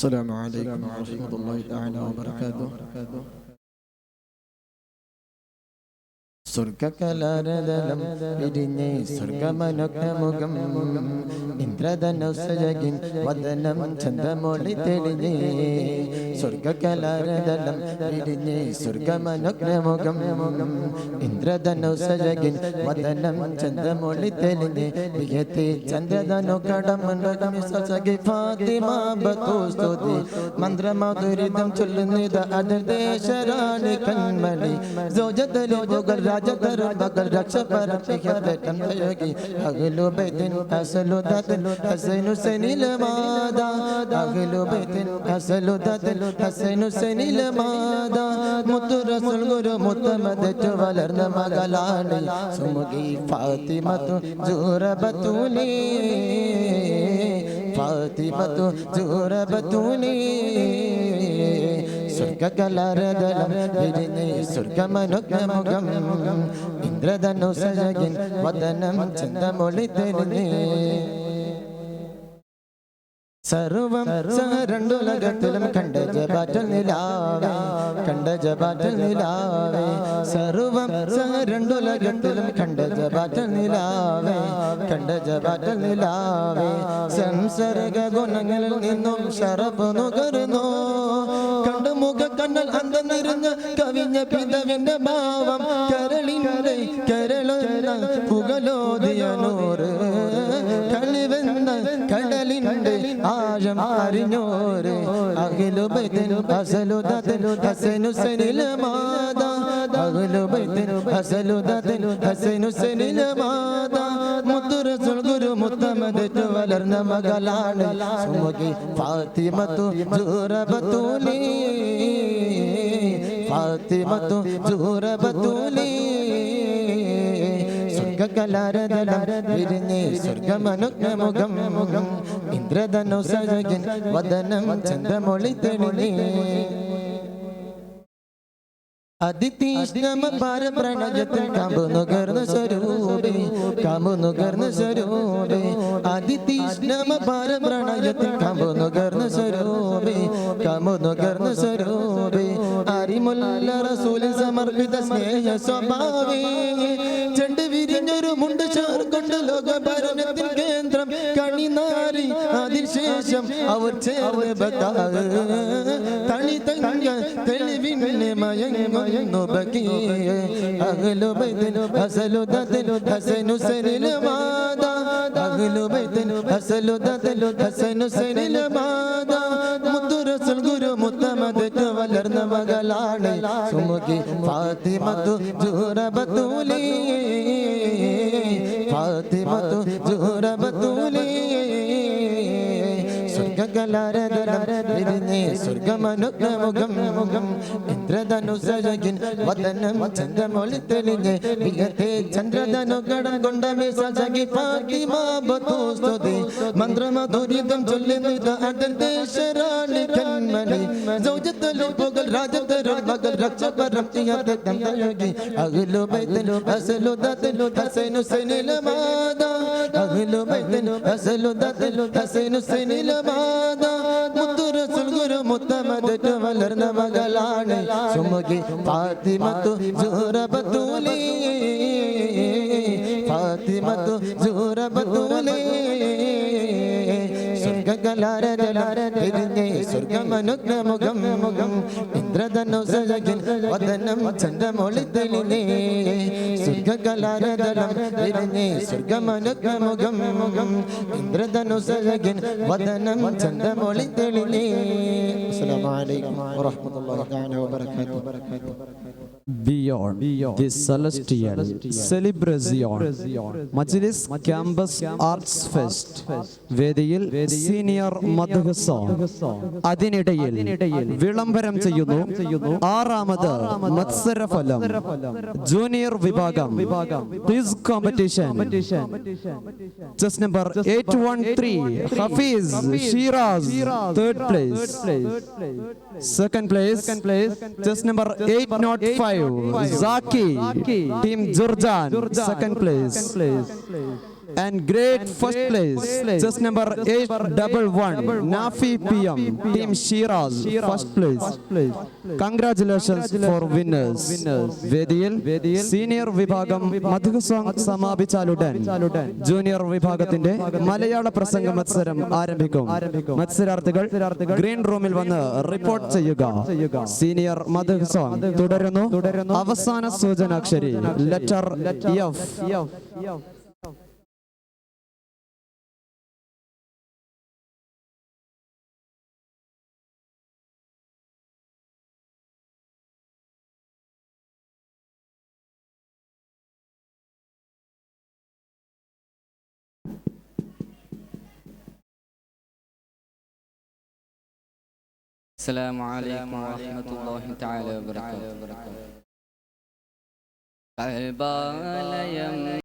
السلام عليكم ورحمة الله تعالى وبركاته. സ്വർഗകലാരതലം വിരിഞ്ഞ് സ്വർഗമനുഗ്രമുഖം ഇന്ദ്രധനുസജകിൻ വദനം ചന്ദ്രമൊളി തെളിഞ്ഞ് സ്വർഗകലാരതലം വിരിഞ്ഞ് സ്വർഗമനുഗ്രമുഖം ഇന്ദ്രധനുസജകിൻ വദനം ചന്ദ്രമൊളി തെളിഞ്ഞ് വിയത്തി ചന്ദ്രധനു കടമണ്ടകി ഫാത്തിമ ബത്തുസ്തുതി മന്ത്രമാധുരിതം ചൊല്ലുന്നിത അതിർദേശരാണി കൺമണി സോജതലി ബുഗൽ രാജതരം ബഗൽ രക്ഷ പരപ്പിക്കത്തം തയോഗി അഹ്ലു ബൈത്തിൻ അസ്ലു ദാതിൽ ഹസൈൻ ഹുസൈനിൽ മാദാ അഹ്ലു ബൈത്തിൻ അസ്ലു ദാതിൽ ഹസൈൻ ഹുസൈനിൽ മാദാ മുത്തു റസൂൽ ഗുരു മുത്തമദ് വളർന്ന മകളാണ് സുമുഖി ഫാത്തിമത്തു ജൂറ ബത്തൂലി ഫാത്തിമത്തു ജൂറ ബത്തൂലി സ്വർഗകലാരതലം വിരിഞ്ഞ് സ്വർഗമനുഗ്രമുഖം ഇന്ദ്രധനുസജകിൻ വദനം ചന്ദ്രമൊളി തെളിഞ്ഞ് സർവം രണ്ടുലകത്തിലും കണ്ട ജപാറ്റൽ നിലാവേ കണ്ട ജപാറ്റൽ നിലാവേ സർവം രണ്ടുലകത്തിലും കണ്ട ജപാറ്റൽ നിലാവേ കണ്ട ജപാറ്റൽ നിലാവേ സംസർഗ ഗുണങ്ങളിൽ നിന്നും ശറഫ് നുകർന്നു കണ്ട മുഖ കണ്ണൽ അന്തനിരുന്ന് കവിഞ്ഞ പിതാവിന്റെ ഭാവം കരളിന്റെ കരളുന്ന പുകലോദിയ നൂറ് കളിവെന്ന കടലിന്റെ ആഴം അറിഞ്ഞോര് അഖിലു ബൈത്തിൻ അസ്ലു ദാതിൽ ഹസൈൻ ഹുസൈനിൽ മാദാ അഖിലു ബൈത്തിൻ അസ്ലു ദാതിൽ ഹസൈൻ ഹുസൈനിൽ മാദാ മുത്തു റസൂൽ ഗുരു മുത്തമദ് വളർന്ന മകളാണ് സുമുഖി ഫാത്തിമത്തു ജൂറ ബത്തൂലി ഫാത്തിമത്തു ജൂറ ബത്തൂലി സ്വർഗകലാരതലം വിരിഞ്ഞ് സ്വർഗമനുഗ്രമുഖം ഇന്ദ്രധനുസജകിൻ വദനം ചന്ദ്രമൊളി തെളിഞ്ഞ് അതിതീഷ്ണമ പാരപ്രണയത്തിൽ കമ്പുനുകർന്ന സ്വരൂപേ കമ്പുനുകർന്ന സ്വരൂപേ അതിതീഷ്ണമ പാരപ്രണയത്തിൽ കമ്പുനുകർന്ന സ്വരൂപേ കമ്പുനുകർന്ന സ്വരൂപേ അരിമുല്ല റസൂൽ സമർപ്പിത സ്നേഹ സ്വഭാവേ ചെണ്ട് വിരിഞ്ഞൊരു മുണ്ട് ചേർക്കൊണ്ട് ലോകഭരണത്തിൻ കേന്ദ്രം കണിനാരി അതിശേഷം അവർ ചേർന്ന് ബക്കാവ് തണി തങ്ക തെളിവിനെ മയങ്ങുന്നു ബക്കിയെ അഹ്ലു ബൈത്തിൻ അസ്ലു ദാതിൽ ഹസൈൻ ഹുസൈനിൽ മാദാ അഹ്ലു ബൈത്തിൻ അസ്ലു ദാതിൽ ഹസൈൻ ഹുസൈനിൽ മാദാ മുത്തു റസൂൽ ഗുരു മുത്തമദ് വളർന്ന മകളാണ് സുമുഖി ഫാത്തിമത്തു ജൂറ ബത്തൂലി ഫാത്തിമത്തു ജൂറ ബത്തൂലി സ്വർഗകലാരതലം വിരിഞ്ഞ് സ്വർഗമനുഗ്രമുഖം ഇന്ദ്രധനുസജകിൻ വദനം ചന്ദ്രമൊളി തെളിഞ്ഞ് വിയത്തെ ചന്ദ്രധനു കടം കൊണ്ട സഖി ഫാത്തിമ ബത്തുസ്തുതി മന്ത്രമധുരിതം ചൊല്ലുന്നിത അതിർദേശരാണി കൺമണി സൗജത്തലു ബുഗൽ രാജതരം ബഗൽ രക്ഷ പരപ്പിക്കത്തം തയോഗി അഖിലു ബൈത്തിൻ അസ്ലു ദാതിൽ ഹസൈൻ ഹുസൈനിൽ മാദാ അഖിലു ബൈത്തിൻ അസ്ലു ദാതിൽ ഹസൈൻ ഹുസൈനിൽ മാദാ മുത്തു റസൂൽ ഗുരു മുത്തമദ് വളർന്ന മകളാണ് സുമുഖി ഫാത്തിമത്തു ജൂറ ബത്തൂലി ഫാത്തിമത്തു ജൂറ ബത്തൂലി സ്വർഗകലാരതലം വിരിഞ്ഞ് സ്വർഗമനുഗ്രമുഖം ഇന്ദ്രധനുസജകിൻ വദനം ചന്ദ്രമൊളി തെളിഞ്ഞ് സ്വർഗകലാരതലം വിരിഞ്ഞ് സ്വർഗമനുഗ്രമുഖം ഇന്ദ്രധനുസജകിൻ വദനം ചന്ദ്രമൊളി തെളിഞ്ഞ്. അസ്സലാമു അലൈക്കും വറഹ്മത്തുള്ളാഹി തആല വബറകാതുഹു. Beyond the celestial celebration Majlis Campus Arts Fest വേദിയിൽ സീനിയർ മദ്ഹ് സോങ് അതിനിടയിൽ വിളംബരം ചെയ്യുന്നു ആറാമത് മത്സരഫലം ജൂനിയർ വിഭാഗം quiz competition chest number 813 Hafeez Shiraz third place second place chest number 805 Zaki, Team Jurjan, second place. and great first place. Chess number 811, Nafi PM, Team Shiraz, first place. Congratulations for winners. വേദിയിൽ senior വിഭാഗം മധുഹ song സമാപിച്ചാലുടൻ junior വിഭാഗത്തിന്റെ മലയാള പ്രസംഗ മത്സരം ആരംഭിക്കും. മത്സരാർത്ഥികൾ green റൂമിൽ വന്ന് report ചെയ്യുക. സീനിയർ മധുഹ സോങ് തുടരുന്നു. അവസാന സൂചനാക്ഷരി ലെറ്റർ എഫ്. السلام عليكم ورحمة الله تعالى وبركاته.